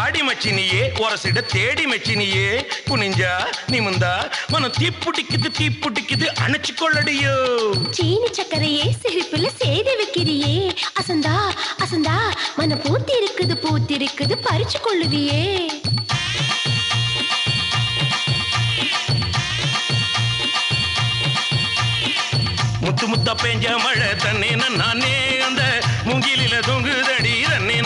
வாடி மச்சினியே ஒரசிட தேடி மச்சினியே குனிஞ்சா நிமிந்தா மனம் தீப்புட்டிக்குது அணைச்சு கொள்ளடியோ சீனி சக்கரையே சிரிப்புல சேதி வைக்கிறியே அசந்தா அசந்தா மன பூத்திருக்குது பறிச்சு கொள்ளுவியே முத்து முத்தா பெஞ்ச மழை தண்ணே நானே அந்த மூங்கிலில தொங்குதடி தண்ணே